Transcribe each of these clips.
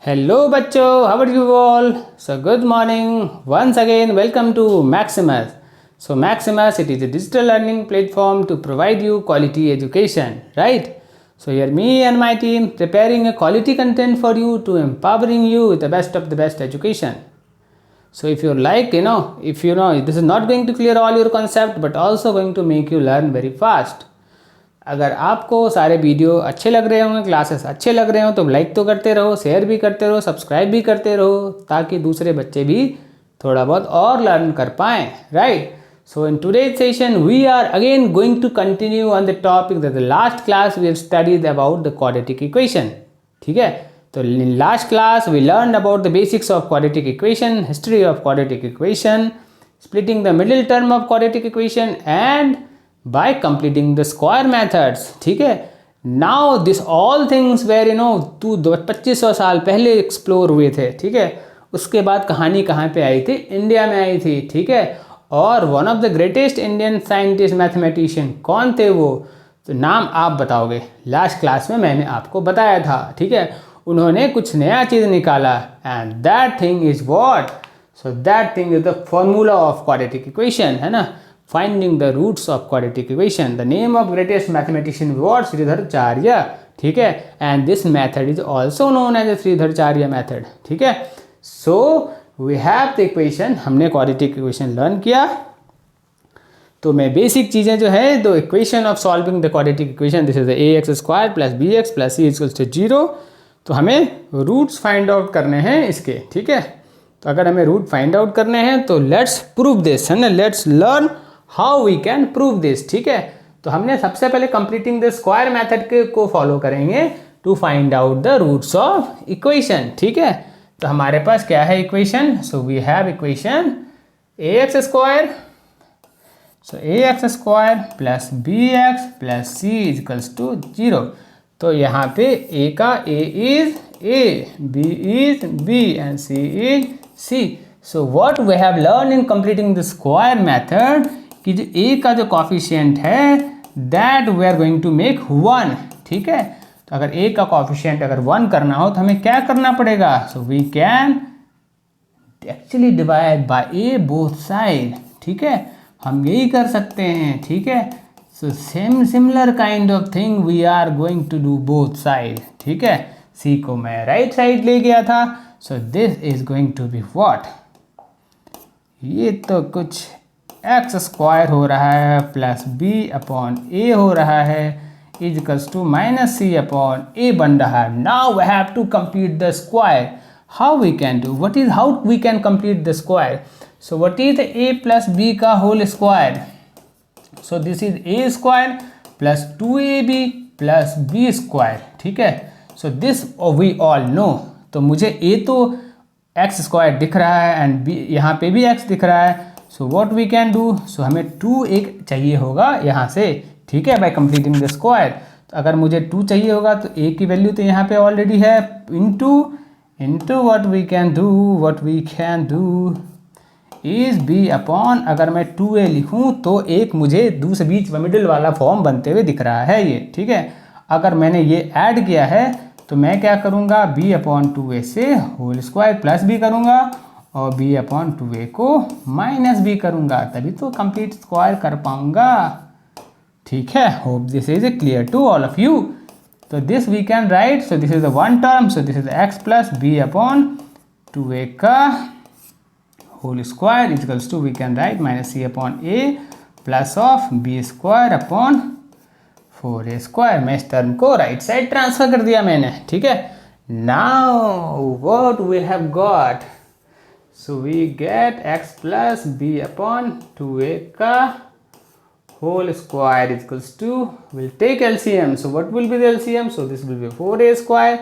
Hello bachcho, how are you all? So good morning. Once again, welcome to Maximus. So Maximus, it is a digital learning platform to provide you quality education, right? So here me and my team preparing a quality content for you to empowering you with the best of the best education. So if you like, this is not going to clear all your concept, but also going to make you learn very fast. अगर आपको सारे video अच्छे लग रहे होंगे, classes अच्छे लग रहे हो तो लाइक तो करते रहो, शेयर भी करते रहो, सब्सक्राइब भी करते रहो ताकि दूसरे बच्चे भी थोड़ा बहुत और लर्न कर पाएँ, right? So in today's session we are again going to continue on the topic that the last class we have studied about the quadratic equation. ठीक है, तो in last class we learn about the basics of quadratic equation, history of quadratic equation, splitting the middle term of quadratic equation and by completing the square methods. ठीक है, now this all things were 2500 साल पहले explore हुए थे. ठीक है, उसके बाद कहानी कहाँ पे आई थी? इंडिया में आई थी. ठीक है, और one of the greatest Indian scientist mathematician कौन थे वो? तो नाम आप बताओगे. लास्ट क्लास में मैंने आपको बताया था. ठीक है, उन्होंने कुछ नया चीज़ निकाला and that thing is what? So that thing is the formula of quadratic equation, है ना? Finding the roots of quadratic equation. The name of greatest mathematician was Sridharacharya. ठीक है, and this method is also known as the Sridharacharya method. ठीक है, so we have the equation. हमने quadratic equation learn किया. तो मैं basic चीज़ें जो है तो equation of solving the quadratic equation, this is the ax² plus bx plus c equals to 0. तो हमें रूट्स फाइंड आउट करने हैं इसके. ठीक है, तो अगर हमें रूट फाइंड आउट करने हैं तो लेट्स प्रूव दिस, है ना? Let's learn how we can prove this. ठीक है, तो हमने सबसे पहले कंप्लीटिंग द स्क्वायर मेथड को फॉलो करेंगे to find out the roots of equation. ठीक है, तो हमारे पास क्या है equation? So we have equation ax² so ax² plus bx plus c equals to 0. तो यहाँ पे a का a is a, b is b and c is c. So what we have learned in completing the square method कि जो a का जो coefficient है that we are going to make 1. ठीक है, तो अगर a का coefficient अगर 1 करना हो तो हमें क्या करना पड़ेगा? So we can actually divide by a both side. ठीक है, हम यही कर सकते हैं. ठीक है, so similar kind of thing we are going to do both side. ठीक है, c को मैं राइट साइड ले गया था. So this is going to be what? ये तो कुछ x² हो रहा है प्लस b अपॉन a हो रहा है equals to minus c upon a बन रहा है. Now we have to complete the square. How we can do what is how we can complete the square? So what is a plus b का whole square? So this is a² plus 2ab plus b². ठीक है, so this we all know. तो मुझे a तो x² दिख रहा है and b यहाँ पे भी x दिख रहा है. So what we can do? So हमें 2 एक चाहिए होगा यहाँ से. ठीक है, बाय कंप्लीटिंग द स्क्वायर. तो अगर मुझे 2 चाहिए होगा तो a की वैल्यू तो यहाँ पे ऑलरेडी है into what we can do is b upon, अगर मैं 2a लिखूँ तो एक मुझे दूसरे बीच मिडिल वाला फॉर्म बनते हुए दिख रहा है ये. ठीक है, अगर मैंने ये ऐड किया है तो मैं क्या करूँगा? b अपॉन 2a से होल स्क्वायर प्लस b करूँगा और b अपॉन 2a को माइनस b करूँगा, तभी तो कंप्लीट स्क्वायर कर पाऊँगा. ठीक है, hope this is clear to all of you. तो this we can write. So this is the one term. So this is x plus b upon 2a का whole square equals to we can write minus c upon a plus of b² upon 4a². मैं इस term को right side transfer कर दिया मैंने. ठीक है, now what we have got? So we get x plus b upon 2a का whole square equals to, will take LCM. So what will be the LCM? So this will be 4a².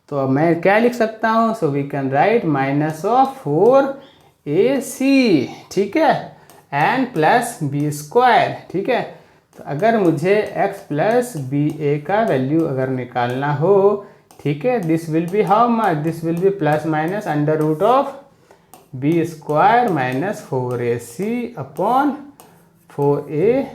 तो अब मैं क्या लिख सकता हूँ? So we can write minus of 4ac. ठीक है, एंड प्लस b². ठीक है, तो अगर मुझे x प्लस ba का वैल्यू अगर निकालना हो, ठीक है, this will be how much? This will be plus minus under root of b² minus 4ac upon 4a².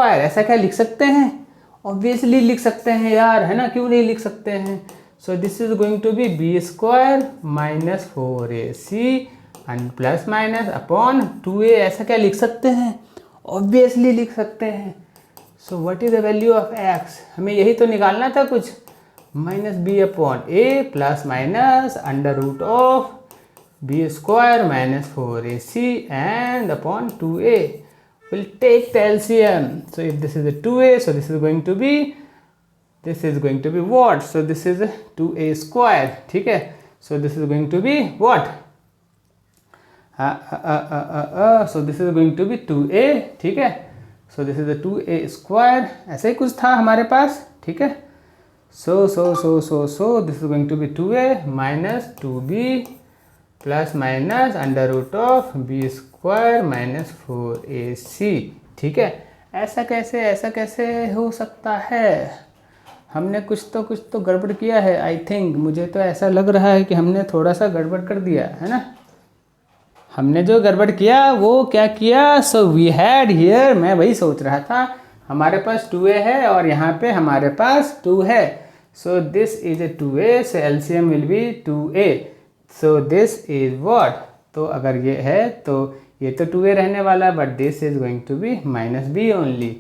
ऐसा क्या लिख सकते हैं? ऑब्वियसली लिख सकते हैं यार, है ना? क्यों नहीं लिख सकते हैं? So this is going to be B square minus 4ac and plus minus upon 2a। ऐसा क्या लिख सकते हैं? ऑब्वियसली लिख सकते हैं। So what is the value of x? हमें यही तो निकालना था कुछ, minus B upon A plus minus under root of B square minus 4ac and upon 2a. We'll take the LCM. So if this is a 2a, so this is going to be what? So this is 2a square. ठीक है? So this is going to be what? So this is going to be 2a. ठीक है? So this is a 2a square. ऐसे ही कुछ था हमारे पास. ठीक है? So this is going to be 2a minus 2b plus minus under root of B square minus 4ac। ठीक है? ऐसा कैसे हो सकता है? हमने कुछ तो गड़बड़ किया है। आई थिंक, मुझे तो ऐसा लग रहा है कि हमने थोड़ा सा गड़बड़ कर दिया है ना। हमने जो गड़बड़ किया वो क्या किया? सो वी हैड हियर, मैं वही सोच रहा था, हमारे पास 2a है और यहाँ पे हमारे पास 2 है। So this is a 2a, so LCM will be 2a। So this is what? तो अगर ये है तो ये तो 2a रहने वाला, but this is going to be minus B only.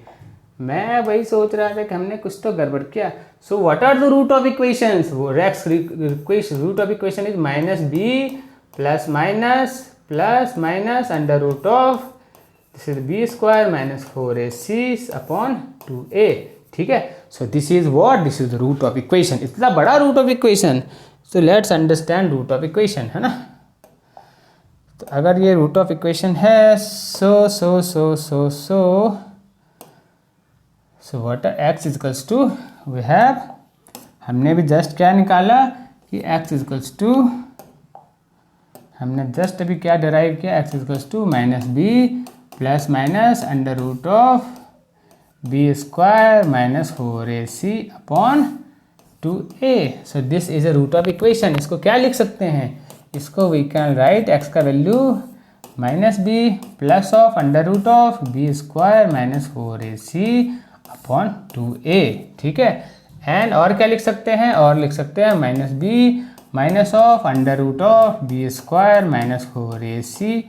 मैं वही सोच रहा था कि हमने कुछ तो गड़बड़ किया। So what are the root of equations? वो रेक्स root of equation is minus B plus minus under root of this is B square minus 4ac upon 2a। ठीक है? So this is what? This is the root of equation. इतना बड़ा root of equation. So let's understand root of equation, है ना। तो अगर ये root of equation है, so what X equals to, we have, हमने भी जस्ट क्या निकाला कि एक्स इजकल्स टू, हमने जस्ट अभी क्या डिराइव किया? X equals to minus B plus minus under root of B square minus 4ac upon 2a। So this is a root of equation. इसको क्या लिख सकते हैं? इसको वी कैन राइट x का value minus B plus of under root of B square minus 4ac upon 2a। ठीक है? And और क्या लिख सकते हैं? और लिख सकते हैं minus B minus of under root of B square minus 4ac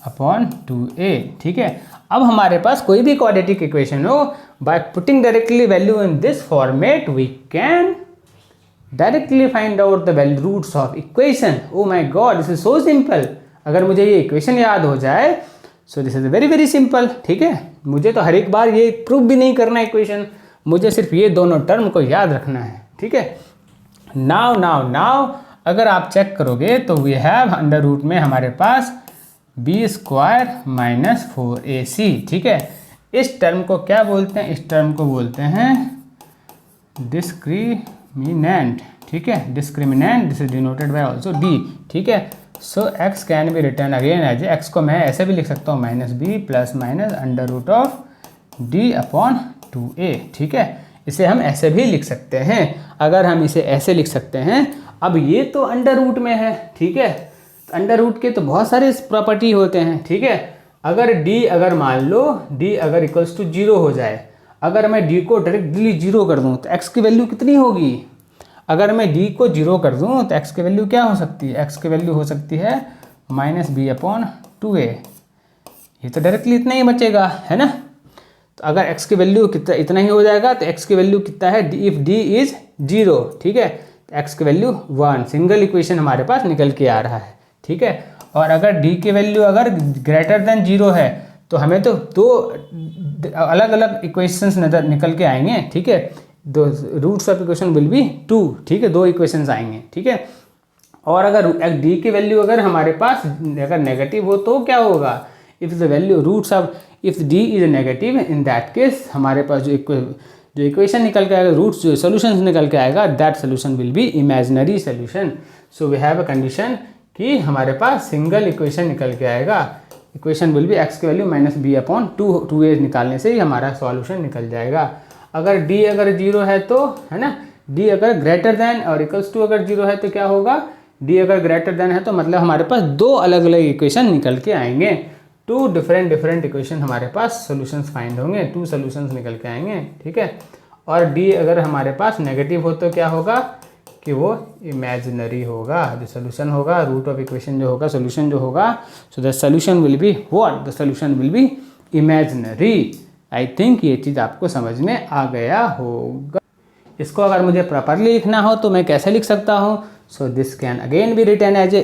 upon 2a। ठीक है? अब हमारे पास कोई भी क्वाड्रेटिक इक्वेशन हो, by putting directly value in this format we can directly find out the value roots of equation. Oh my God, this is so simple. अगर मुझे ये इक्वेशन याद हो जाए, so this is very simple. ठीक है? मुझे तो हर एक बार ये प्रूव भी नहीं करना है इक्वेशन, मुझे सिर्फ ये दोनों टर्म को याद रखना है। ठीक है? नाउ अगर आप चेक करोगे तो वी हैव अंडर रूट में हमारे पास बी स्क्वायर माइनस 4ac। ठीक है? इस टर्म को क्या बोलते हैं? इस टर्म को बोलते हैं डिस्क्रिमिनेंट। ठीक है? Discriminant, this is denoted by also D. ठीक है? So x can be return again as x को मैं ऐसे भी लिख सकता हूँ minus B plus minus under root of D upon 2a। ठीक है? इसे हम ऐसे भी लिख सकते हैं। अगर हम इसे ऐसे लिख सकते हैं, अब ये तो अंडर रूट में है। ठीक है? अंडर रूट के तो बहुत सारे प्रॉपर्टी होते हैं। ठीक है? अगर d, अगर मान लो d अगर इक्वल्स टू 0 हो जाए, अगर मैं d को डायरेक्टली 0 कर दूं तो x की वैल्यू कितनी होगी? अगर मैं d को 0 कर दूं तो x की वैल्यू क्या हो सकती है? x की वैल्यू हो सकती है माइनस बी अपॉन 2a। ये तो डायरेक्टली इतना ही बचेगा, है ना। तो अगर x की वैल्यू कितना इतना ही हो जाएगा तो x की वैल्यू कितना है? इफ d इज 0, ठीक है, तो x की वैल्यू 1। सिंगल इक्वेशन हमारे पास निकल के आ रहा है। ठीक है? और अगर d की वैल्यू अगर ग्रेटर देन 0 है तो हमें तो दो अलग अलग इक्वेशंस निकल के आएंगे। ठीक है? दो roots of equation will be 2। ठीक है? दो इक्वेशंस आएंगे। ठीक है? और अगर d की वैल्यू अगर हमारे पास अगर नेगेटिव हो तो क्या होगा? If the value roots of if d is negative, in that case हमारे पास जो इक्वेशन निकल के आएगा, रूट्स जो सोल्यूशन निकल के आएगा, that solution will be imaginary solution. So we have a condition कि हमारे पास सिंगल इक्वेशन निकल के आएगा। इक्वेशन विल बी x की value minus B upon 2a निकालने से ही हमारा सॉल्यूशन निकल जाएगा। अगर d अगर 0 है तो, है ना, d अगर ग्रेटर देन और इक्वल्स टू अगर 0 है तो क्या होगा? d अगर ग्रेटर देन है तो मतलब हमारे पास दो अलग अलग इक्वेशन निकल के आएंगे। टू डिफरेंट इक्वेशन हमारे पास सॉल्यूशंस फाइंड होंगे, 2 सॉल्यूशंस निकल के आएंगे। ठीक है? और d अगर हमारे पास नेगेटिव हो तो क्या होगा कि वो इमेजिनरी होगा। जो सोल्यूशन होगा, रूट ऑफ इक्वेशन जो होगा, सोल्यूशन जो होगा, so the solution will be what, the solution will be imaginary. I think ये चीज़ आपको समझ में आ गया होगा। इसको अगर मुझे प्रॉपरली लिखना हो तो मैं कैसे लिख सकता हूँ? So this can again be written as A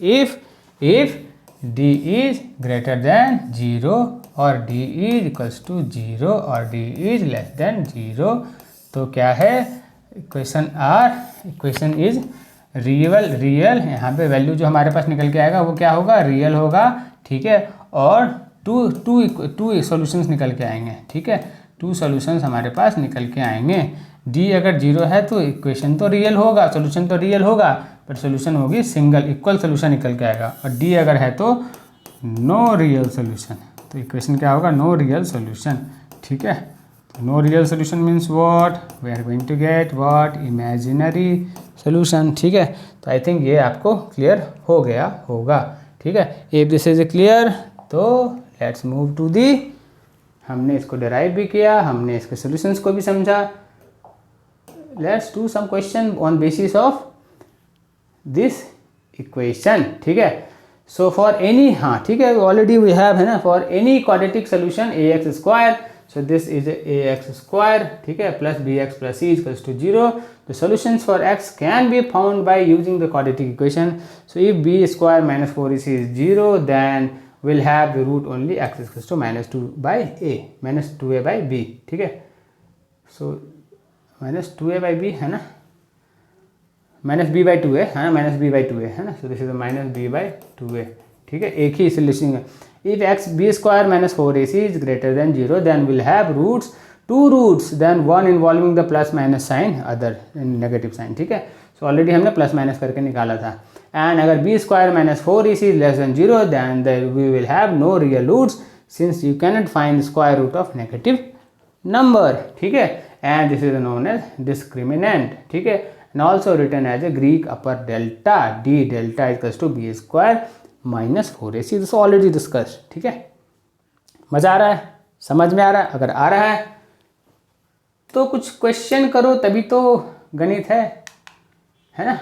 if D is greater than 0 और डी इज इक्वल्स टू 0 और डी इज लेस देन 0, तो क्या है इक्वेशन इज रियल। यहाँ पे वैल्यू जो हमारे पास निकल के आएगा वो क्या होगा? रियल होगा, ठीक है। और टू सॉल्यूशंस निकल के आएंगे, ठीक है। 2 सॉल्यूशंस हमारे पास निकल के आएंगे। डी अगर 0 है तो इक्वेशन तो रियल होगा, सॉल्यूशन तो रियल होगा, बट सॉल्यूशन होगी सिंगल, इक्वल सॉल्यूशन निकल के आएगा। और डी अगर है तो नो रियल सॉल्यूशन, तो इक्वेशन क्या होगा? नो रियल सॉल्यूशन, ठीक है। No real solution means what? We are going to get what? Imaginary solution, ठीक है। तो आई थिंक ये आपको क्लियर हो गया होगा, ठीक है। इफ दिस इज क्लियर तो लेट्स मूव टू दी, हमने इसको डिराइव भी किया, हमने इसके सॉल्यूशंस को भी समझा। Let's do some question on basis of this equation, ठीक है। सो फॉर एनी, हाँ ठीक है, ऑलरेडी वी हैव, है ना, for any quadratic solution ax square, so this is ax square, ठीक है, plus bx plus c equals to 0। The solutions for x can be found by using the quadratic equation. So if b square minus 4ac is 0 then will have the root only x is equals to minus 2 by a, minus 2a by b, ठीक है। so minus 2a by b है ना, minus b by 2a है ना, minus b by 2a है ना, so this is a minus b by 2a, ठीक है। एक ही सोल्यूशन है। if x b square minus 4ac is greater than 0 then will have roots, 2 roots, then one involving the plus minus sign, other negative sign, ठीक है। so already हमने plus minus करके निकाला था। एंड अगर b square minus 4ac is less than 0 then we will have no real roots since you cannot find square root of negative number, ठीक है। And this is known as discriminant, ठीक है, and also written as a Greek upper delta, D delta equals to b square minus 4ac, this already discuss, ठीक है। मज़ा आ रहा है? समझ में आ रहा है? अगर आ रहा है तो कुछ क्वेश्चन करो, तभी तो गणित है ना।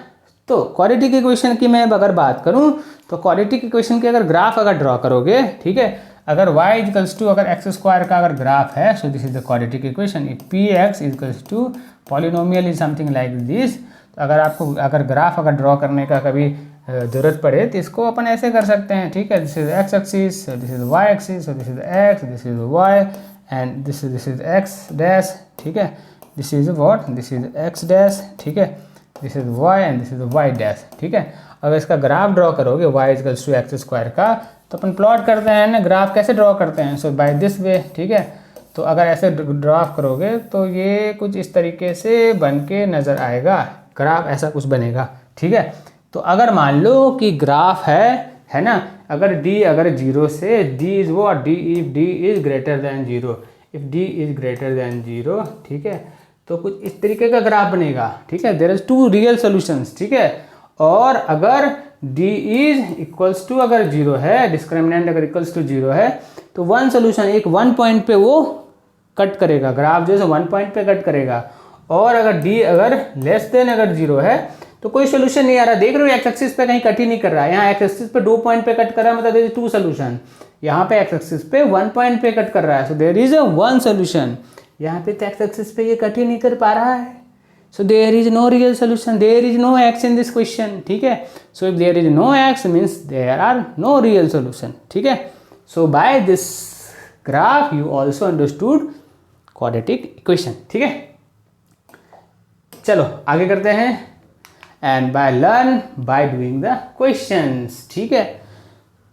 तो क्वाड्रेटिक इक्वेशन की मैं अगर बात करूं तो क्वाड्रेटिक इक्वेशन के अगर ग्राफ अगर ड्रॉ करोगे, ठीक है, अगर y इक्वल्स टू अगर x स्क्वायर का अगर ग्राफ है, so this is the quadratic equation. If px equals to polynomial is something like this, तो अगर आपको अगर ग्राफ अगर ड्रॉ करने का कभी ज़रूरत पड़े तो इसको अपन ऐसे कर सकते हैं, ठीक है। This is x axis, this is y axis, this is x, this is y and this is x dash, ठीक है। This is what? This is x dash, ठीक है। This is y and this is y dash, ठीक है। अगर इसका graph draw करोगे y equals to x square का, तो अपन प्लॉट करते हैं ना, ग्राफ कैसे ड्रॉ करते हैं? सो बाय दिस वे, ठीक है। तो अगर ऐसे ड्रॉ करोगे तो ये कुछ इस तरीके से बन के नज़र आएगा, ग्राफ ऐसा कुछ बनेगा, ठीक है। तो अगर मान लो कि ग्राफ है ना, अगर d अगर 0 से d इज वो d if d is greater than 0, if d is greater than 0, ठीक है, तो कुछ इस तरीके का ग्राफ बनेगा, ठीक है। देयर इज 2 रियल सॉल्यूशंस, ठीक है। और अगर d इज इक्वल्स टू अगर 0 है, डिस्क्रिमिनेंट अगर इक्वल्स टू 0 है, तो वन सॉल्यूशन एक 1 पॉइंट पे वो कट करेगा, ग्राफ जो है 1 पॉइंट पे कट करेगा। और अगर d अगर लेस देन अगर 0 है तो कोई सोल्यूशन नहीं आ रहा। देख रहे हो एक्स एक्सिस पे कहीं कट ही नहीं कर रहा है, यहाँ एक्स एक्सिस पे 2 पॉइंट पे कट कर रहा है, मतलब देयर इज 2 सॉल्यूशन। यहाँ पे एक्स एक्सिस पे 1 पॉइंट पे कट कर रहा है, so there is a 1 solution. यहाँ पे तो एक्स एक्सिस पे ये कट ही नहीं कर पा रहा है, so there is no real solution, there is no X in this question, ठीक है। So if there is no X means there are no real solution, ठीक है। So by this graph you also understood quadratic equation, ठीक है। चलो आगे करते हैं। And by learn by doing the questions, ठीक है।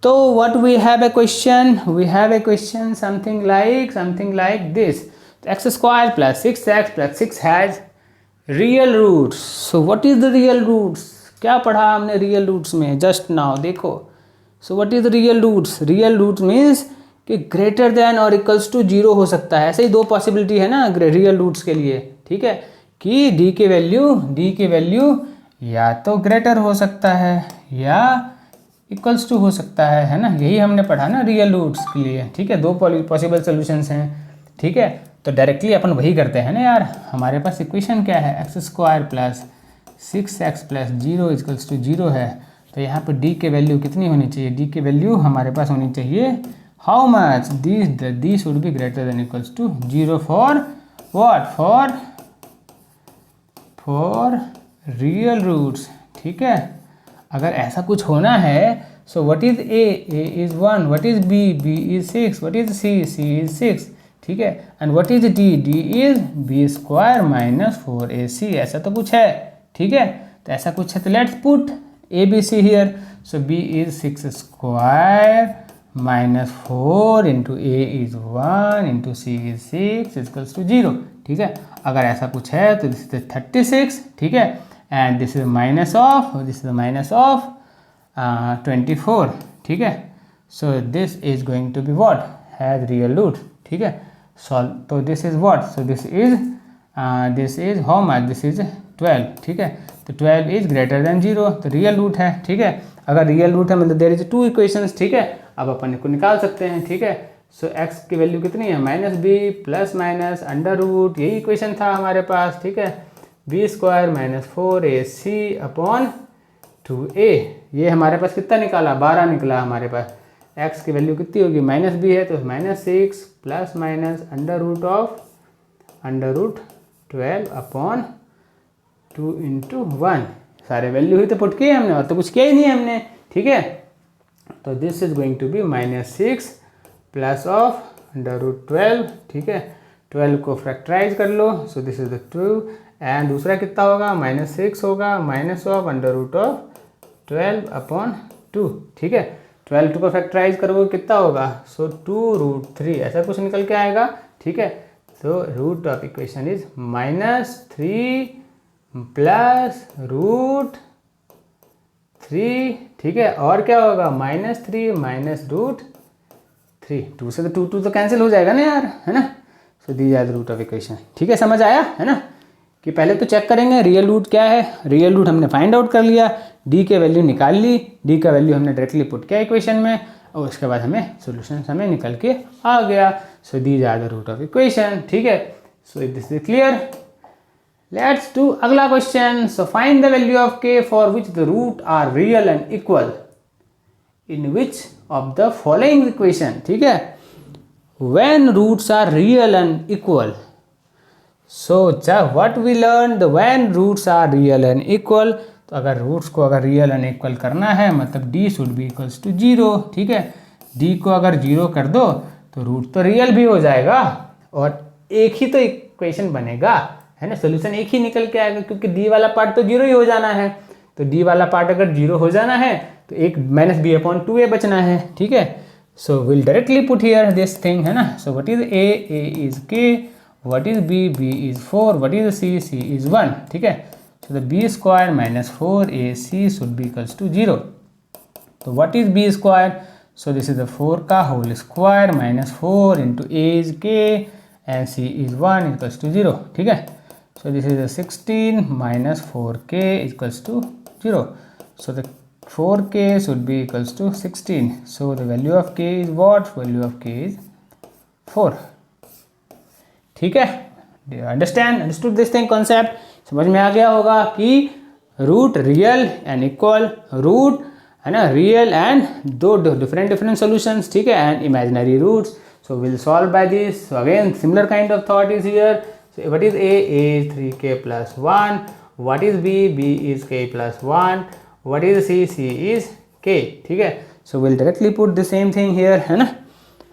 तो what we have a question, we have a question something like this, x square plus 6x plus 6 has real roots. So what is the real roots? क्या पढ़ा हमने real roots में just now, देखो। So what is the real roots? Real root means कि greater than और equals to 0 हो सकता है। ऐसे ही 2 पॉसिबिलिटी है ना रियल रूट्स के लिए, ठीक है, कि d की वैल्यू या तो ग्रेटर हो सकता है या इक्वल्स टू हो सकता है ना। यही हमने पढ़ा ना रियल रूट्स के लिए, ठीक है। 2 पॉसिबल सोल्यूशंस हैं, ठीक है। तो डायरेक्टली अपन वही करते हैं ना यार, हमारे पास इक्वेशन क्या है, x square plus 6x plus 0 equals to 0 है। तो यहाँ पर डी के वैल्यू कितनी होनी चाहिए, डी की वैल्यू हमारे पास होनी चाहिए how much, D should be greater than equals to 0 for what, for real roots. ठीक है, अगर ऐसा कुछ होना है, so what is A is 1, what is B is 6, what is C is 6, ठीक है, and what is D is B square minus 4ac, ऐसा तो कुछ है। ठीक है, तो ऐसा कुछ है, तो let's put A B C here. So B is 6 square minus 4 into A is 1 into C is 6 equals to 0। ठीक है, अगर ऐसा कुछ है तो दिस इज 36। ठीक है, and this is minus of 24। ठीक है, so this is going to be what, has real root. ठीक है, सॉल्व, तो this is what, so this is how much, this is 12। ठीक है, तो 12 इज ग्रेटर देन 0, तो रियल रूट है। ठीक है, अगर रियल रूट है मतलब देयर इज 2 इक्वेशंस। ठीक है, अब अपन को निकाल सकते हैं। ठीक है, सो x की वैल्यू कितनी है, minus B plus minus under root, यही इक्वेशन था हमारे पास। ठीक है, B square minus 4ac upon 2a, ये हमारे पास कितना निकाला, 12 निकला हमारे पास। x की वैल्यू कितनी होगी, माइनस बी है तो minus 6 plus minus under root 12 upon 2 into 1, सारे वैल्यू ही तो पुट किए हमने, और तो कुछ किया ही नहीं हमने। ठीक है, तो this is going to be minus 6 plus of under root 12। ठीक है, 12 को फैक्टराइज कर लो, so this is the 2, and दूसरा कितना होगा, माइनस 6 होगा, minus of under root of 12 upon 2। ठीक है, 12 को फैक्टराइज करोगे कितना होगा, सो 2 रूट 3, ऐसा कुछ निकल के आएगा। ठीक है, तो root of equation is minus 3 plus root 3। ठीक है, और क्या होगा, माइनस 3 माइनस रूट 3, 2 से तो 2 तो कैंसिल हो जाएगा ना यार, है ना। So these are the root of equation. ठीक है, समझ आया है ना, कि पहले तो चेक करेंगे रियल रूट क्या है। रियल रूट हमने फाइंड आउट कर लिया, डी के वैल्यू निकाल ली, डी का वैल्यू हमने डायरेक्टली पुट किया इक्वेशन में, और उसके बाद हमें सोल्यूशन हमें निकल के आ गया। So these are the root of equation. ठीक है, so this is clear. Let's do अगला question. So find the value of k for which the root are real and equal in which of the following equation. ठीक है, when roots are real and equal, so what we learn the when roots are real and equal, तो अगर roots को अगर real and equal करना है मतलब d should be equals to 0। ठीक है, d को अगर 0 कर दो तो रूट तो रियल भी हो जाएगा और एक ही तो इक्वेशन बनेगा, है ना, सोल्यूशन एक ही निकल के आएगा, क्योंकि d वाला पार्ट तो 0 ही हो जाना है। तो d वाला पार्ट अगर 0 हो जाना है तो एक माइनस बी अपॉन 2a बचना है। ठीक है, so will directly put here this thing, है ना। सो what is a is k, what is b is 4, what is c is 1। ठीक है, so the b square minus 4ac should be equals to 0। तो what is b square, so this is the 4 का whole square minus 4 into a is k and c is 1 equals to 0। ठीक है, so this is the 16 minus 4k equals to 0। so the 4k should be equals to 16, so the value of k is what, value of k is 4। ठीक है, understood this thing concept, समझ में आ गया होगा कि root real and equal, root है ना real and दो डिफरेंट सॉल्यूशंस। ठीक है, and imaginary roots, so will solve by this. So again similar kind of thought is here. So what is a is 3k plus 1, what is b is k plus 1, what is c is k। ठीक है, so will directly put the same thing here, है ना,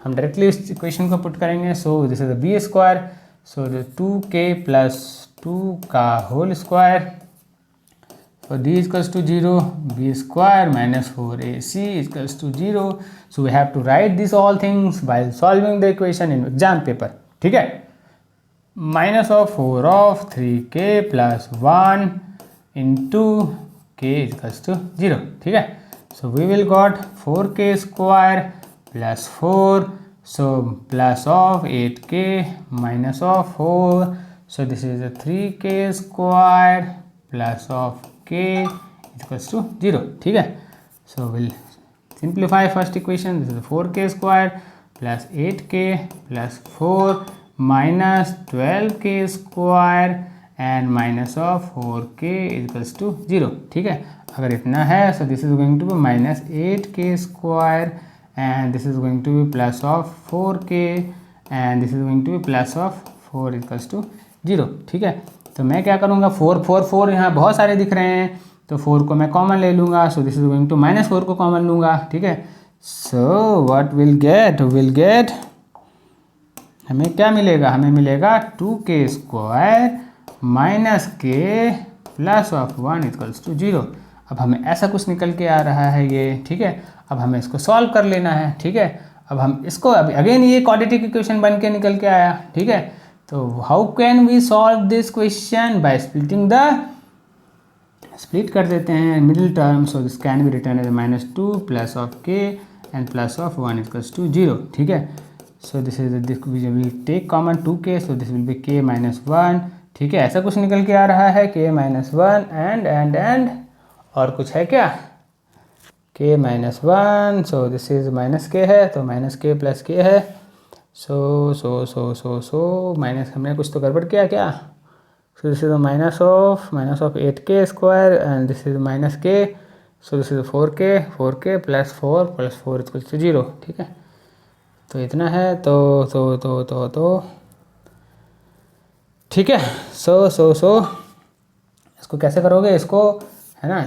हम directly इस equation को put करेंगे। So this is the B square, so the 2k plus 2 का whole square, so D equals to 0, B square minus 4ac equals to 0। So we have to write this all things while solving the equation in exam paper. ठीक है, minus of 4 of 3k plus 1 into k equals to 0। ठीक है, so we will got 4k square plus 4, so plus of 8k minus of 4, so this is a 3k square plus of k equals to 0। ठीक है, so we'll simplify first equation, this is 4k square plus 8k plus 4 minus 12k² and minus of 4k equals to 0। ठीक है, अगर इतना है so this is going to be minus 8k² and this is going to be plus of 4k and this is going to be plus of 4 equals to 0। ठीक है, तो मैं क्या करूँगा, 4 4 4 यहाँ बहुत सारे दिख रहे हैं, तो 4 को मैं कॉमन ले लूँगा, so this is going to minus 4 को कॉमन लूँगा। ठीक है, सो व्हाट विल गेट हमें क्या मिलेगा, हमें मिलेगा 2k² minus k plus of 1 equals to 0। अब हमें ऐसा कुछ निकल के आ रहा है ये। ठीक है, अब हमें इसको सॉल्व कर लेना है। ठीक है, अब हम इसको अगेन ये क्वाड्रेटिक इक्वेशन बन के निकल के आया। ठीक है, तो how can we solve this question, by splitting the, split कर देते हैं middle term, so this can be written as -2 plus of k and plus of 1 equals to 0। ठीक है, so this is this will take common 2k, so this will be k minus 1। ठीक है, ऐसा कुछ निकल के आ रहा है k माइनस 1 एंड और कुछ है क्या, k minus 1, so this is minus k है, तो माइनस k प्लस k है, सो माइनस, हमने कुछ तो गड़बड़ किया क्या, so this is minus of 8k² and this is minus k, so this is 4k plus 4 equals to 0। ठीक है, तो इतना है, तो ठीक है, सो इसको कैसे करोगे, इसको है ना,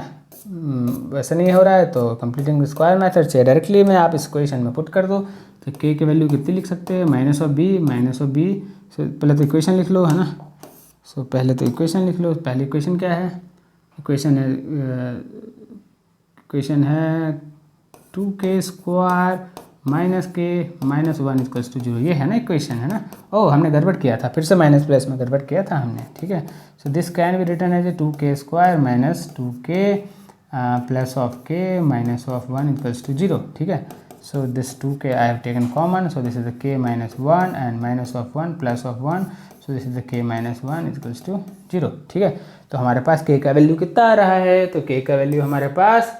वैसे नहीं हो रहा है तो कंप्लीटिंग स्क्वायर मेथड से डायरेक्टली में आप इस इक्वेशन में पुट कर दो, तो k की वैल्यू कितनी लिख सकते हैं, माइनस ऑफ b, सो पहले तो इक्वेशन लिख लो, है ना, सो पहले तो इक्वेशन लिख लो। पहली इक्वेशन क्या है, इक्वेशन है 2k² minus k minus 1 equals to 0, ये है ना इक्वेशन, है ना। ओह, हमने गड़बड़ किया था, फिर से माइनस प्लस में गड़बड़ किया था हमने। ठीक है, so this can be written as 2k² minus 2k plus of k minus of 1 equals to 0। ठीक है, so this 2k I have taken common, so this is the k minus 1 and minus of 1 plus of 1, so this is the k minus 1 equals to 0। ठीक है, तो हमारे पास k का value कितना आ रहा है, तो k का वैल्यू हमारे पास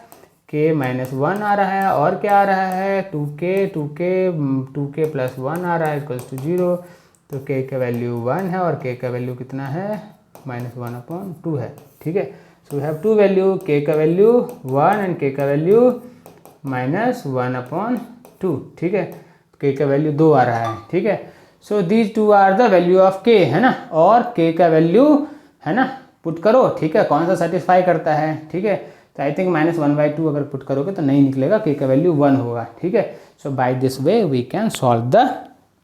k माइनस 1 आ रहा है, और क्या आ रहा है, 2k प्लस 1 आ रहा है इक्वल्स टू 0, तो k का वैल्यू 1 है और k का वैल्यू कितना है, -1/2 है। ठीक है, so we have two value, k का वैल्यू 1 एंड k का वैल्यू -1/2। ठीक है, k का वैल्यू 2 आ रहा है। ठीक है, so these two are the value of k, है ना, और k का वैल्यू, है ना, पुट करो। ठीक है, कौन सा सेटिस्फाई करता है। ठीक है, तो आई थिंक -1/2 अगर पुट करोगे तो नहीं निकलेगा, k का वैल्यू 1 होगा। ठीक है, so by this way we can solve the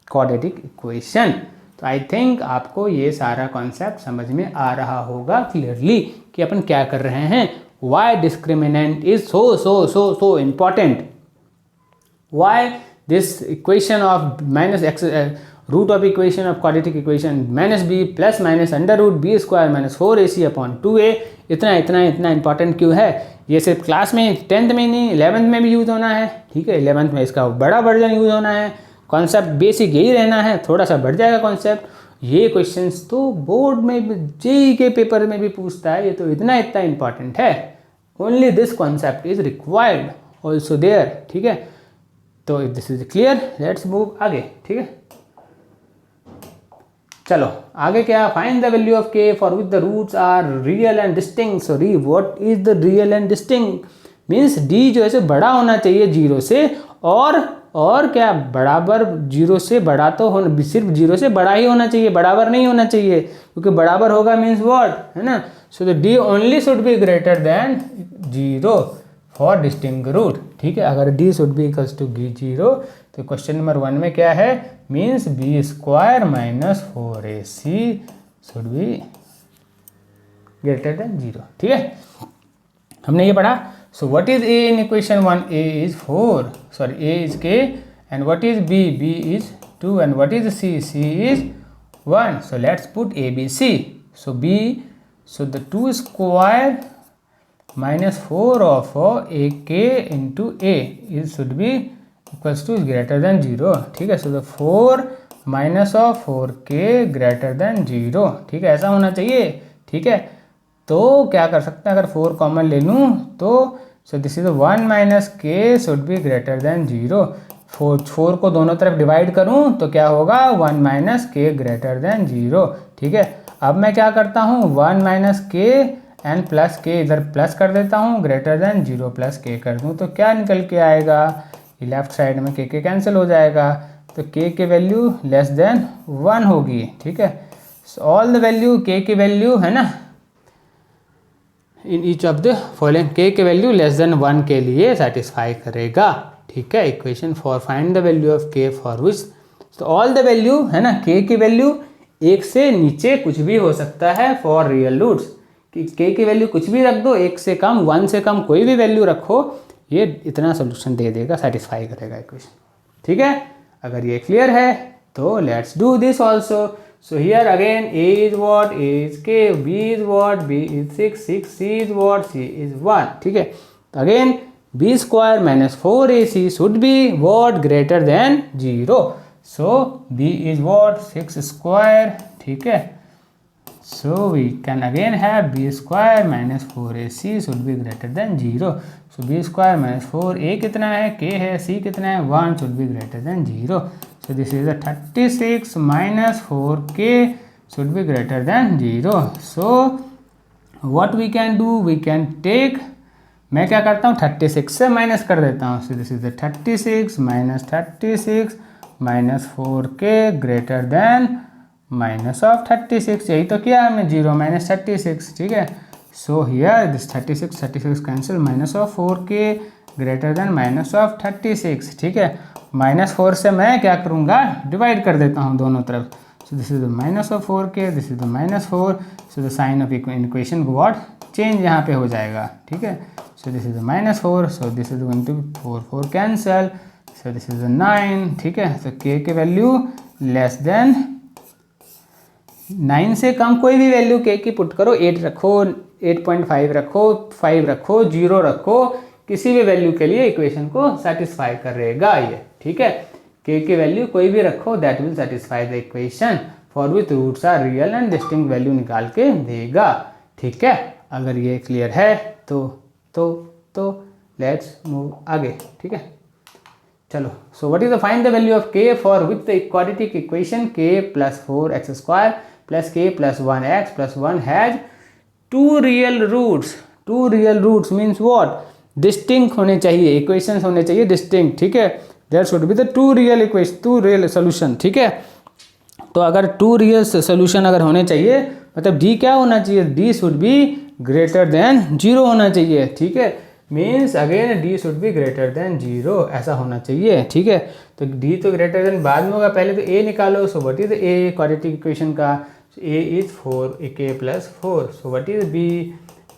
quadratic equation. तो आई थिंक आपको ये सारा कॉन्सेप्ट समझ में आ रहा होगा क्लियरली कि अपन क्या कर रहे हैं। Why discriminant is so important, why this equation of root of equation of quadratic equation -b plus minus √b² - 4ac/2a इतना इंपॉर्टेंट क्यों है। ये सिर्फ क्लास में 10th में नहीं 11th में भी यूज़ होना है। ठीक है, 11th में इसका बड़ा वर्जन यूज़ होना है, कॉन्सेप्ट बेसिक यही रहना है, थोड़ा सा बढ़ जाएगा कॉन्सेप्ट। ये क्वेश्चंस तो बोर्ड में जेईई के पेपर में भी पूछता है, ये तो इतना इंपॉर्टेंट है। Only this concept is required also there. ठीक है, तो if this is clear let's move आगे। ठीक है, चलो आगे क्या, find the value of k for which the roots are real and distinct. So what is the real and distinct means d जो है बड़ा होना चाहिए 0 से, और क्या बराबर 0 से बड़ा तो होना, सिर्फ 0 से बड़ा ही होना चाहिए, बराबर नहीं होना चाहिए, क्योंकि बराबर होगा मीन्स व्हाट, है ना। So the d only should be greater than 0 for distinct root. ठीक है, अगर d should be equals to 0 तो क्वेश्चन नंबर 1 में क्या है, means b² - 4ac should be greater than 0। ठीक है, हमने ये पढ़ा। So what is a in equation 1, a is 4, sorry a is k, and what is b, b is 2, and what is c, c is 1. So let's put a b c. So b, so the 2² -4 of ak into a is should be equals to is greater than 0. ठीक है, so the 4 minus of 4k greater than 0. ठीक है, ऐसा होना चाहिए. ठीक है, तो क्या कर सकते हैं, अगर 4 कॉमन ले लूँ तो सो this is 1 minus k should be greater than 0. 4 को दोनों तरफ डिवाइड करूं तो क्या होगा 1 माइनस के ग्रेटर देन 0। ठीक है, अब मैं क्या करता हूं 1 माइनस के एंड प्लस के इधर प्लस कर देता हूं, ग्रेटर देन 0 प्लस के कर दूं तो क्या निकल के आएगा, लेफ्ट साइड में के कैंसिल हो जाएगा तो के वैल्यू लेस देन 1 होगी। ठीक है, ऑल द वैल्यू के वैल्यू है ना in each of the following के वैल्यू लेस देन 1 के लिए सेटिस्फाई करेगा। ठीक है, equation for find the value of के फॉर विच तो ऑल द वैल्यू है ना के वैल्यू 1 से नीचे कुछ भी हो सकता है फॉर रियल रूट्स कि के वैल्यू कुछ भी रख दो, 1 से कम 1 से कम कोई भी वैल्यू रखो, ये इतना सोल्यूशन दे देगा, सेटिस्फाई करेगा इक्वेशन। ठीक है, अगर ये क्लियर है तो let's do this also. So here again a is what, a is k, b is what, b is 6, c is what, c is 1. ठीक है, again b square minus 4ac should be what greater than 0. So b is what 6 square. ठीक है, so we can again have b square minus 4ac should be greater than 0. So b square minus 4a कितना है, k है, c कितना है 1 should be greater than 0. So this is a 36 minus 4k should be greater than 0. So what we can do, we can take, मैं क्या करता हूँ 36 से माइनस कर देता हूँ। So this is the 36 minus 36 minus 4k greater than minus of 36, यही तो किया हमने 0 minus 36। ठीक है, so here this 36 cancel, minus of 4k greater than minus of 36। ठीक है, -4 से मैं क्या करूँगा डिवाइड कर देता हूँ दोनों तरफ। So this is the minus of 4k, this is the -4, so the sign of equation what change यहाँ पे हो जाएगा। ठीक है, so this is the -4, so this is going to 4 cancel, so this is the 9। ठीक है, तो k के वैल्यू लेस देन 9 से कम कोई भी वैल्यू k की पुट करो, 8 रखो, 8.5 रखो, 5 रखो, 0 रखो, किसी भी वैल्यू के लिए इक्वेशन को सेटिस्फाई करेगा ये। ठीक है, k की वैल्यू कोई भी रखो, that will satisfy the equation for which roots are real and distinct value निकाल के देगा। ठीक है, अगर ये क्लियर है तो लेट्स मूव आगे। ठीक है, चलो, so what is the find the value of k for which the quadratic equation k + 4x² + k + 1x + 1 has 2 real roots. 2 real roots means what, distinct होने चाहिए, इक्वेशंस होने चाहिए डिस्टिंक्ट। ठीक है, there should be the 2 real equation, 2 real solution. ठीक है, तो अगर 2 रियल सोल्यूशन अगर होने चाहिए मतलब d क्या होना चाहिए, d should be greater than 0 होना चाहिए। ठीक है, means again d should be greater than 0 ऐसा होना चाहिए। ठीक है, तो d तो ग्रेटर देन बाद में होगा, पहले तो a निकालो। सो what is a quadratic equation का, a is 4k + 4, so what is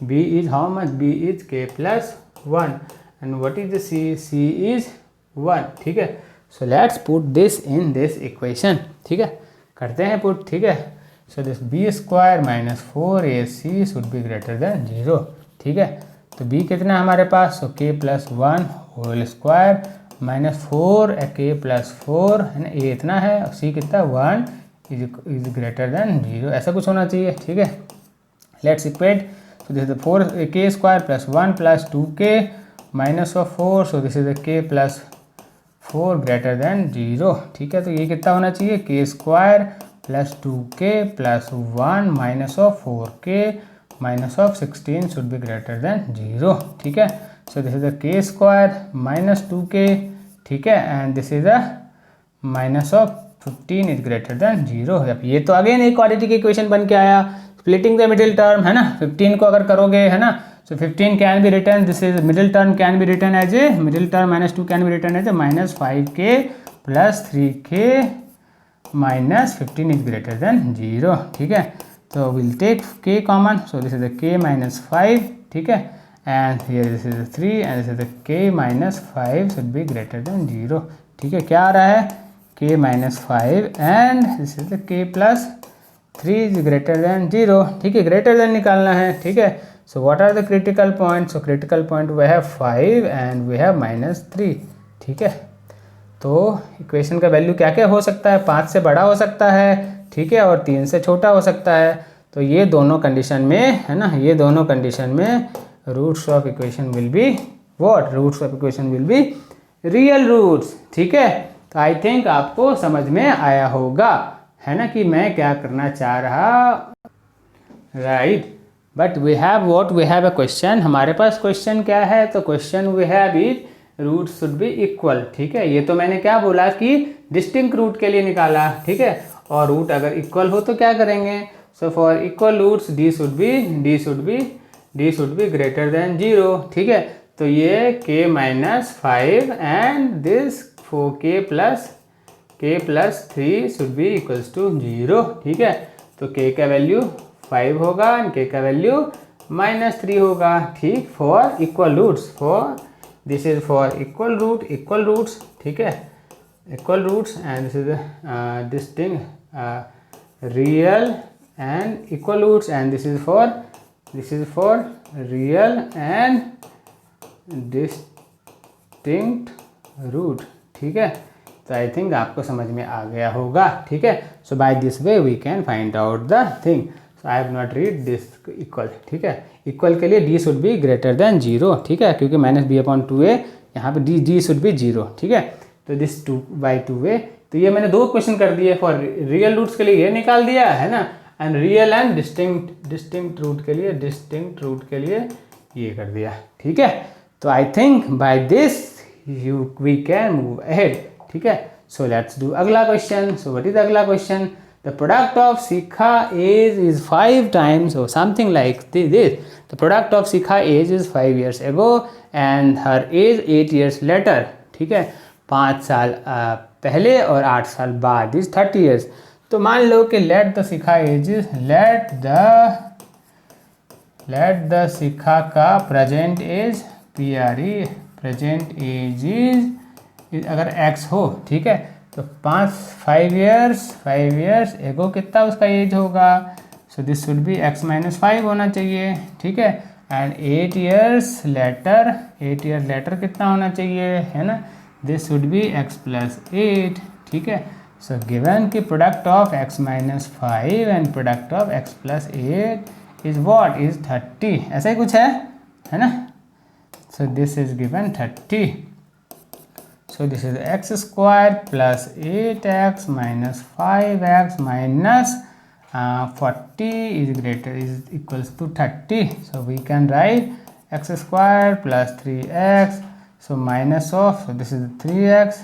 b is how much, b is k + 1 and what is the c is 1। ठीक है, so let's put this in this equation। ठीक है, करते हैं put. ठीक है, so this b square minus 4ac should be greater than 0। ठीक है, तो b कितना है हमारे पास, so k + 1 whole square minus 4k + 4 है ना, a इतना है और c कितना 1 इज ग्रेटर देन 0 ऐसा कुछ होना चाहिए। ठीक है, let's equate. So this is the 4k square plus 1 plus 2k minus of 4, so this is the k plus 4 greater than 0। ठीक है, तो ये कितना होना चाहिए, k square plus 2k plus 1 minus of 4k minus of 16 should be greater than 0। ठीक है, so this is the k square minus 2k। ठीक है, and this is the minus of 15 is greater than 0। ये तो again एक quadratic equation बन के आया, स्प्लिटिंग द मिडिल टर्म है ना, 15 को अगर करोगे है ना, so 15 can be written, this is middle term can be written as a middle term -2 can be written as a -5k + 3k - 15 is greater than 0। ठीक है, तो will take k common, so this is the k - 5। ठीक है, and here this is 3 and this is the k - 5 should be greater than 0। ठीक है, क्या आ रहा है, k - 5 and this is the k + 3 is greater than 0। ठीक है, greater than निकालना है। ठीक है, so what are the critical point, so critical point we have 5 and we have -3। ठीक है, तो इक्वेशन का वैल्यू क्या क्या हो सकता है, 5 से बड़ा हो सकता है। ठीक है, और 3 से छोटा हो सकता है। तो ये दोनों कंडीशन में है ना, ये दोनों कंडीशन में roots of equation will be what, roots of equation will be real roots. ठीक है, तो आई थिंक आपको समझ में आया होगा, है ना, कि मैं क्या करना चाह रहा, right. But we have a question, हमारे पास क्वेश्चन क्या है, तो question we have is root should be equal. ठीक है, ये तो मैंने क्या बोला कि डिस्टिंक्ट रूट के लिए निकाला। ठीक है, और रूट अगर इक्वल हो तो क्या करेंगे, so for equal roots D should be greater than 0। ठीक है, तो ये k minus 5 and this k plus 3 should be equals to 0। ठीक है, तो k का वैल्यू 5 होगा एंड k का वैल्यू -3 होगा। ठीक, for equal roots, for this is for equal roots. ठीक है, equal roots and this is distinct real and equal roots and this is for real and distinct root. ठीक है, तो I think आपको समझ में आ गया होगा। ठीक है, so by this way we can find out the thing. So I have not read this equal. ठीक है, इक्वल के लिए D should be greater than 0। ठीक है, क्योंकि -b/2a यहाँ पे डी शुड बी 0। ठीक है, तो दिस 2/2a, तो ये मैंने 2 क्वेश्चन कर दिए। फॉर रियल रूट्स के लिए ये निकाल दिया है ना, and real and distinct root के लिए ये कर दिया। ठीक है, तो I think by this we can move ahead. ठीक है, सो लेट्स डू अगला क्वेश्चन। सो व्हाट इज अगला question, the product of Shikha age is 5 times or something like this. The product of Shikha age is 5 years ago and her age 8 years later. ठीक है, 5 साल पहले और 8 साल बाद इज 30 years. तो मान लो कि let the Shikha age is let the Shikha का present age present age is अगर x हो। ठीक है, तो 5 years एगो कितना उसका एज होगा, so this should be x - 5 होना चाहिए। ठीक है, एंड 8 years लेटर कितना होना चाहिए, है ना, दिस शुड बी x + 8। ठीक है, सो गिवन कि product of x - 5 and product of x + 8 is what, is 30। ऐसा ही कुछ है ना, सो this is given 30। So this is x square plus 8x minus 5x minus 40 is equals to 30. So we can write x square plus 3x. So minus of, so this is 3x.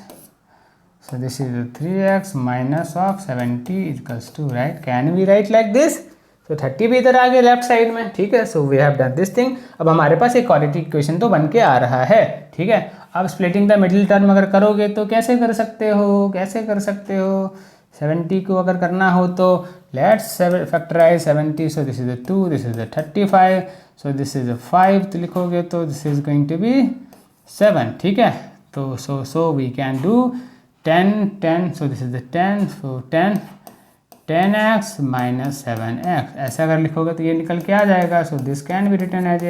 So this is 3x minus of 70 is equals to, right? Can we write like this? So 30 भी इधर आ गया left side में। ठीक है, so we have done this thing. अब हमारे पास एक quadratic equation तो बन के आ रहा है। ठीक है, अब स्प्लिटिंग द मिडिल टर्म अगर करोगे तो कैसे कर सकते हो 70 को अगर करना हो तो let's factorize 70। So this is 2, this is 35, so this is 5 तो लिखोगे तो this is going to be 7। ठीक है, तो so we can do 10, so this is 10, so 10x minus 7x, ऐसा अगर लिखोगे तो ये निकल के आ जाएगा। So this can be written as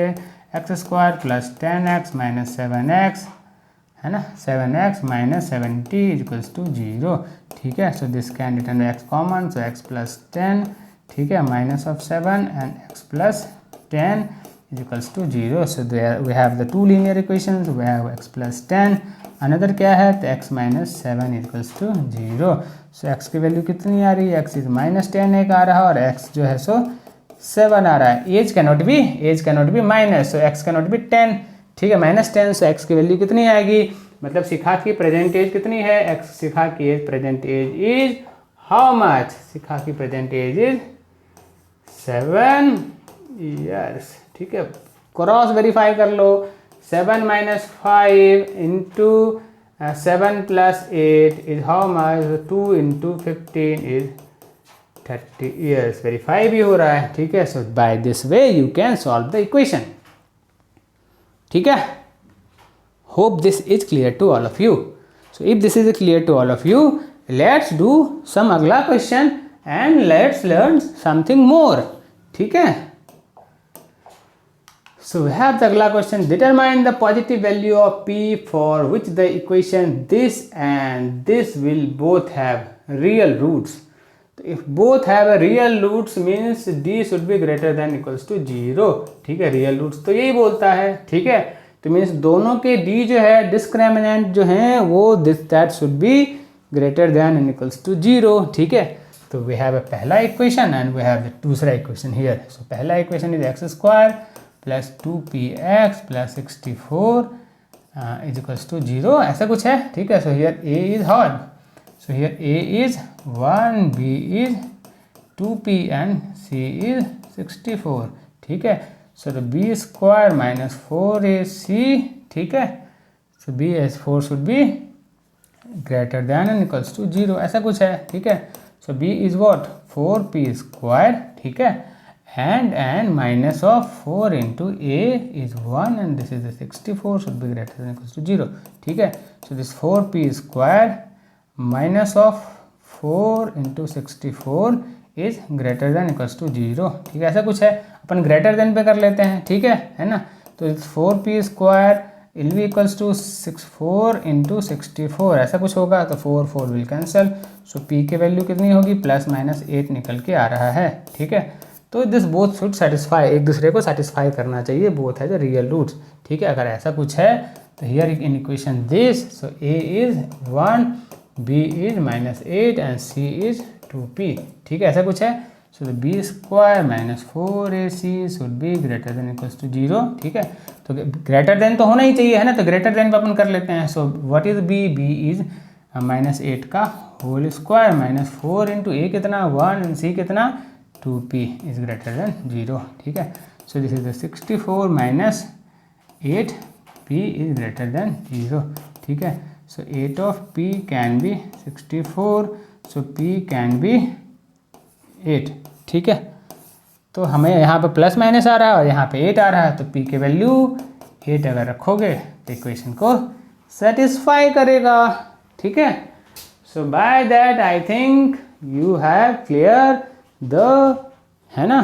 x square plus 10x minus 7x, है ना, 7x minus 70 is equals to 0। ठीक है, so this can written x common, so x plus 10। ठीक है, minus of 7 and x plus 10 is equals to 0. So there we have the 2 linear equations. We have x plus 10, another क्या है तो x minus 7 is equals to 0. So x की value कितनी आ रही है, x is minus 10 एक आ रहा है और x जो है सो 7 आ रहा है। As cannot be minus, so x cannot be 10। ठीक है, माइनस 10, so x की वैल्यू कितनी आएगी, मतलब शिखा की प्रेजेंट एज कितनी है, x शिखा की age present age is how much, Shikha की प्रेजेंट एज इज 7 years। ठीक है, क्रॉस वेरीफाई कर लो, 7 minus 5 into 7 plus 8 is how much, 2 into 15 is 30 years। Verify भी हो रहा है। ठीक है, so by this way you can solve the equation. ठीक है, hope this is clear to all of you. So if this is clear to all of you, let's do some अगला question and let's learn something more. ठीक है, so we have the agla question, determine the positive value of p for which the equation this and this will both have real roots। तो if both have a real roots means d should be greater than equals to 0। ठीक है, real roots तो यही बोलता है। ठीक है, तो मीन्स दोनों के डी जो है डिस्क्रिमिनेंट जो हैं वो that should be greater than and equals to 0, ठीक है। तो वी हैव अ पहला equation and we have the दूसरा इक्वेशन हियर। सो पहला equation is x square plus 2px plus 64 is equals to 0, ऐसा कुछ है, ठीक है। So here a is what, so here a is 1, b is 2p and c is 64, ठीक है। So the b square minus 4ac, ठीक है। So b as 4 should be greater than and equals to 0, ऐसा कुछ है, ठीक है। So b is what 4p square, ठीक है, and minus of 4 into a is 1 and this is the 64 should be greater than equals to 0, ठीक है। so this 4p square minus of 4 into 64 is greater than equals to 0, ठीक है, ऐसा कुछ है। अपन greater than पे कर लेते हैं, ठीक है ना। तो 4p square will be equals to 64 into 64, ऐसा कुछ होगा। तो 4 विल कैंसिल, सो p की वैल्यू कितनी होगी प्लस माइनस 8 निकल के आ रहा है, ठीक है। तो दिस बोथ शुड सेटिस्फाई, एक दूसरे को सेटिस्फाई करना चाहिए, बोथ है द रियल रूट्स, ठीक है। अगर ऐसा कुछ है तो here in equation this, so a is 1, b is minus 8 and c is 2p, ठीक है, ऐसा कुछ है। So the b square minus 4ac should be greater than equals to 0, ठीक है। तो ग्रेटर देन तो होना ही चाहिए, है ना। तो ग्रेटर देन पे अपन कर लेते हैं। So what is b is minus 8 का whole square minus 4 into a कितना 1 एंड c कितना 2p इज ग्रेटर देन 0, ठीक है। So this is the 64 minus 8p is greater than 0, ठीक है। सो 8 of p can be 64, so p can be 8, ठीक है। तो हमें यहाँ पे प्लस माइनस आ रहा है और यहाँ पे 8 आ रहा है, तो p की वैल्यू 8 अगर रखोगे तो इक्वेशन को सेटिस्फाई करेगा, ठीक है। So by that I think you have clear the, है ना,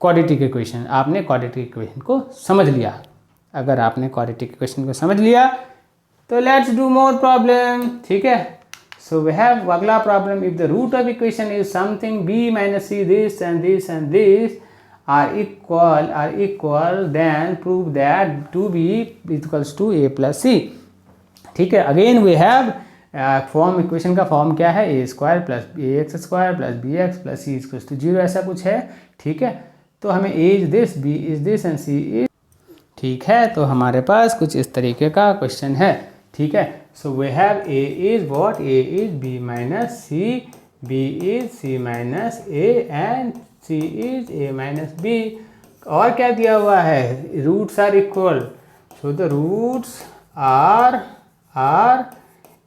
क्वाड्रेटिक इक्वेशन। आपने क्वाड्रेटिक इक्वेशन को समझ लिया। अगर आपने क्वाड्रेटिक इक्वेशन को समझ लिया तो लेट्स डू मोर प्रॉब्लम, ठीक है। सो वी हैव अगला problem, if the root of equation is something b minus c this and this are equal then prove that 2b equals to a plus c, ठीक है। Again we have form, equation का form क्या है, A square plus ax square plus bx plus c equals to 0, ऐसा कुछ है, ठीक है। तो हमें a is this, b is this and c is, ठीक है। तो हमारे पास कुछ इस तरीके का क्वेश्चन है, ठीक है। So we have a is what, a is b minus c, b is c minus a and c is a minus b। और क्या दिया हुआ है, roots are equal, so the roots are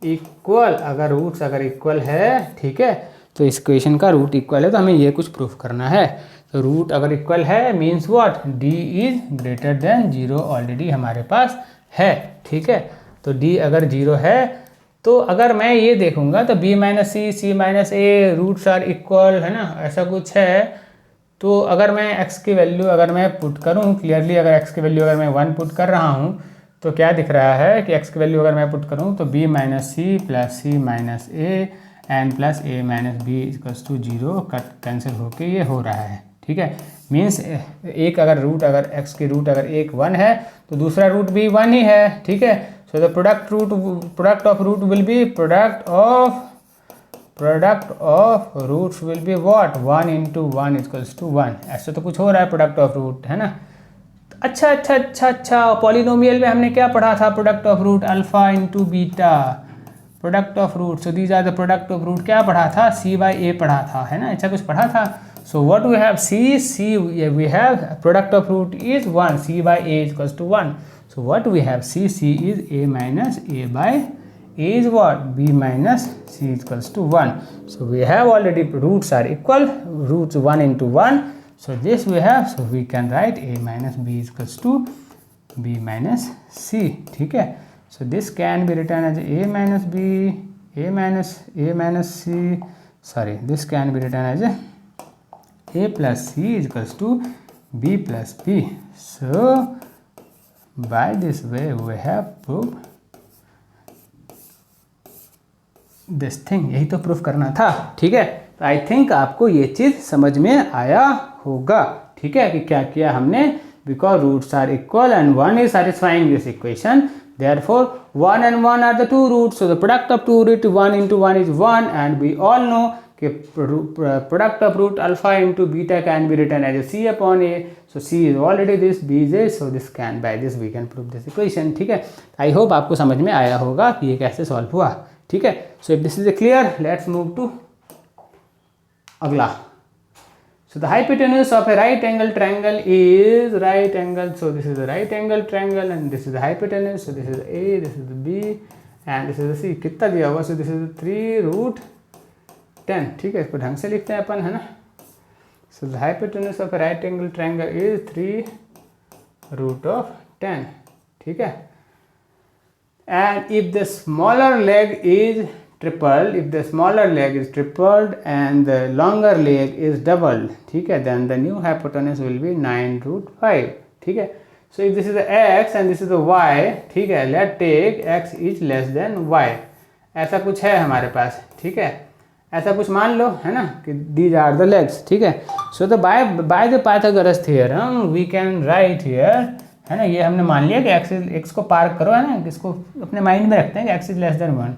equal. अगर roots अगर equal है, ठीक है, तो इस इक्वेशन का रूट इक्वल है, तो हमें ये कुछ प्रूफ करना है। तो रूट अगर इक्वल है means what, d is greater than 0 already हमारे पास है, ठीक है। तो d अगर 0 है तो अगर मैं ये देखूंगा तो b minus c, c minus a roots are equal, है ना, ऐसा कुछ है। तो अगर मैं x की वैल्यू अगर मैं पुट करूँ क्लियरली, अगर x की वैल्यू अगर मैं 1 पुट कर रहा हूँ तो क्या दिख रहा है कि x की वैल्यू अगर मैं पुट करूँ तो b minus c plus c minus a and plus a minus b equals to 0 cut cancel होके ये हो रहा है, ठीक है। मीन्स एक अगर रूट, अगर x की रूट अगर एक 1 है तो दूसरा रूट भी 1 ही है, ठीक है। So the product of root will be product of roots will be what 1 into 1 equals to 1, ऐसा तो कुछ हो रहा है प्रोडक्ट ऑफ रूट, है ना। अच्छा, पॉलिनोमियल में हमने क्या पढ़ा था, product of root alpha into beta, product of root. So these are the product of root, क्या पढ़ा था, c बाई a पढ़ा था, है ना, ऐसा कुछ पढ़ा था। So what we have, c we have product of root is 1, c by a equals to 1। So what we have, c is a minus a by a is what, b minus c equals to 1. So we have already roots are equal, roots 1 into 1. So this we have, so we can write a minus b equals to b minus c, ठीक है। So this can be written as a minus b, a minus c, sorry, this can be written as a plus c is equals to b plus b. So by this way we have proved this thing, यही तो proof करना था, ठीक है। I think आपको ये चीज़ समझ में आया होगा, ठीक है, कि क्या किया हमने, because roots are equal and 1 is satisfying this equation. Therefore 1 and 1 are the two roots, so the product of two root 1 into 1 is 1, and we all know product of root alpha into beta can be written as a c upon a. So c is already this, b is this, so this can, by this we can prove this equation. ठीक है, I hope आपको समझ में आया होगा कि ये कैसे सॉल्व हुआ. ठीक है, so if this is clear, let's move to अगला. So the hypotenuse of a right angle triangle is right angle. So this is the right angle triangle and this is the hypotenuse. So this is A, this is the B and this is the C. कितना दिया हुआ? So this is 3√10. ठीक है, इसको ढंग से लिखते हैं अपन, है ना. So the hypotenuse of a right angle triangle is 3√10. ठीक है. And if the smaller leg is tripled, if the smaller leg is tripled and the longer leg is doubled, ठीक है, then the new hypotenuse will be 9√5. ठीक है. So if this is the x and this is the y, ठीक है, let's take x is less than y. ऐसा कुछ है हमारे पास. ठीक है, ऐसा कुछ मान लो, है ना, कि these are the legs. ठीक है. So the by the Pythagoras theorem we can write here, है ना, ये हमने मान लिया कि x को पार करो, है ना, इसको अपने माइंड में रखते हैं कि x is less than 1.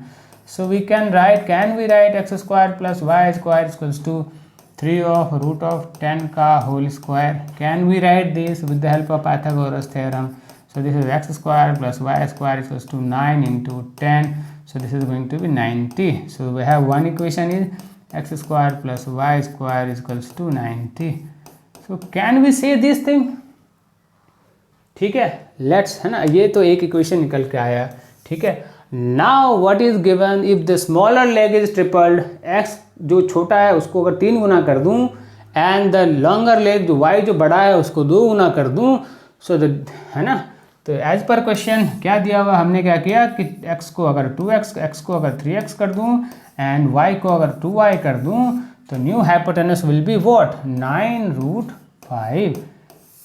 So we can write x square plus y square is equals to 3 of root of 10 का whole square. Can we write this with the help of Pythagoras theorem? So this is x square plus y square is equals to 9 into 10. So this is going to be 90. So we have one equation is x square plus y square is equals to 90. So can we say this thing? ठीक है, let's, है ना, ये तो एक equation निकल के आया. ठीक है. Now what is given if the smaller leg is tripled, x जो छोटा है उसको अगर 3 गुना कर दूं and the longer leg जो y जो बड़ा है उसको 2 गुना कर दूं, so the, है ना, तो एज पर क्वेश्चन क्या दिया हुआ, हमने क्या किया कि x को अगर 2x, x को अगर 3x कर दूं and y को अगर 2y कर दूं, तो new hypotenuse will be what, 9√5.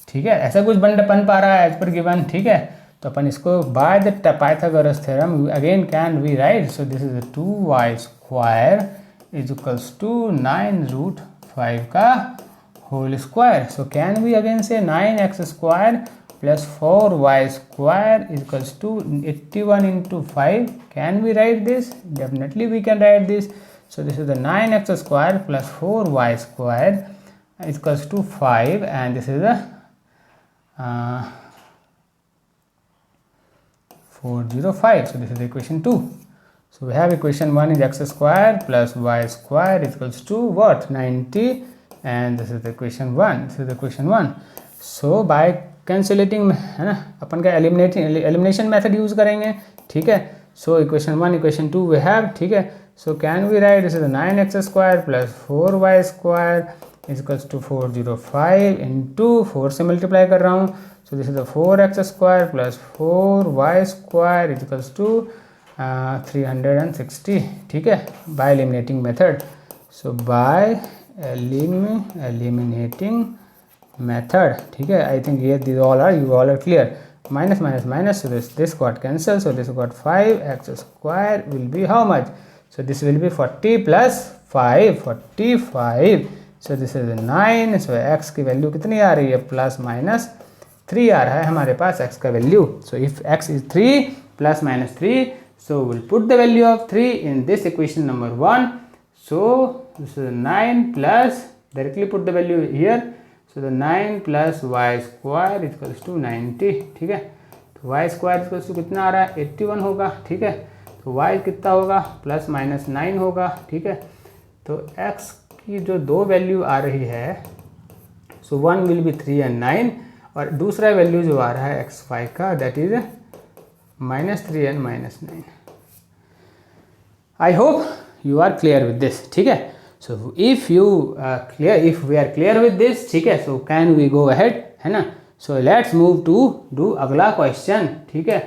ठीक है, ऐसा कुछ बन पा रहा है एज पर गिवन. ठीक है, तो अपन इसको by the Pythagoras theorem again can we write. So this is 2y square is equals to 9√5 का whole square. So can we again say 9x square plus 4y square is equals to 81 into 5. Can we write this? Definitely we can write this. So this is the 9x square plus 4y square is equals to 5 and this is the 405. So this is equation 2. So we have equation 1 is x square plus y square is equals to what, 90, and this is the equation 1. This is the equation 1. So by कैंसिलेटिंग, है ना, अपन का elimination method use करेंगे. ठीक है. So equation 1 equation 2 we have. ठीक है. So can we write this is 9x square plus 4y square is equals to 405 into 4 से multiply कर रहा हूँ. So this is the 4x square plus 4y square is equals to 360. ठीक है, by eliminating method. So by eliminating method. ठीक है, I think here these all are, you all are clear. Minus minus minus, so this got cancelled. So this got 5x square will be how much? So this will be 40 plus 5, 45. So this is 9. So x की value कितनी आ रही है, plus minus 3 आ रहा है हमारे पास x का value. So if x is 3 plus minus 3, so will put the value of 3 in this equation number 1. So this is 9 plus, directly put the value here. So the 9 plus y square equals to 90. ठीक है, तो Y square equals to कितना आ रहा है, 81 होगा. ठीक है, तो y कितना होगा, प्लस माइनस 9 होगा. ठीक है, तो x की जो दो वैल्यू आ रही है, सो 1 विल बी 3 and 9, और दूसरा वैल्यू जो आ रहा है xy का, that is -3 and -9. I hope you are clear with this. ठीक है, so if we are clear with this, ठीक है, so can we go ahead, है ना. So let's move to do अगला क्वेश्चन. ठीक है,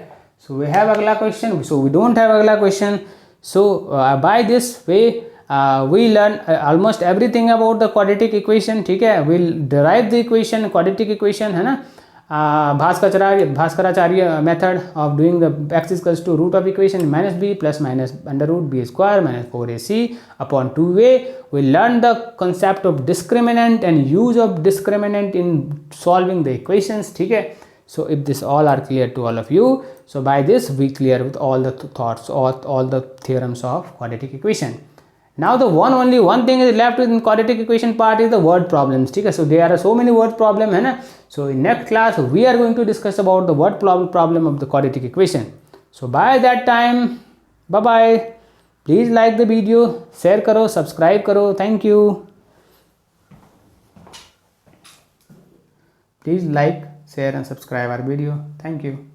सो वी हैव अगला question, so we don't have अगला question. So by this way we learn almost everything about the quadratic equation. ठीक है, we'll derive the equation, quadratic equation, है ना. Bhaskaracharya method of doing the x is equals to root of equation minus b plus minus under root b square minus 4ac upon 2a. We learned the concept of discriminant and use of discriminant in solving the equations. ठीक है. So if this all are clear to all of you, so by this we clear with all the thoughts or all the theorems of quadratic equation. Now the only one thing is left in quadratic equation part is the word problems. ठीक है. So there are so many word problem है ना. So in next class we are going to discuss about the word problem of the quadratic equation. So by that time, bye bye. Please like the video, share करो, subscribe करो. Thank you. Please like, share and subscribe our video. Thank you.